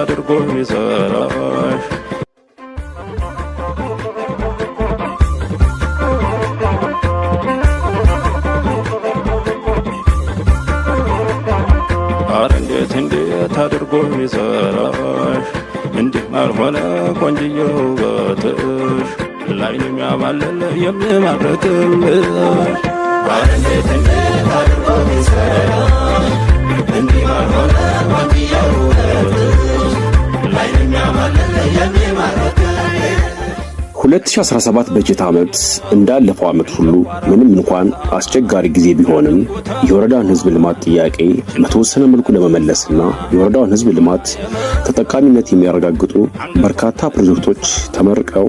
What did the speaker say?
አድርጎ ይሰራሽ እንዴት አድርጎ ይሰራሽ እንዲህ ማልሆነ ቆንጅዬ ውበትሽ ላይን የሚያማልል የሚማርክልሽ እንዴት አድርጎ ይሰራሽ እንዲህ ማልሆነ ቆንጅዬ ውበትሽ ላይን የሚያማልል የሚማርክልሽ 2017 በጀት ዓመት እንዳለፈው ዓመት ሁሉ ምንም እንኳን አስቸጋሪ ጊዜ ቢሆንም የወረዳውን ሕዝብ ልማት ጥያቄ በተወሰነ መልኩ ለመመለስና የወረዳውን ሕዝብ ልማት ተጠቃሚነት የሚያረጋግጡ በርካታ ፕሮጀክቶች ተመርቀው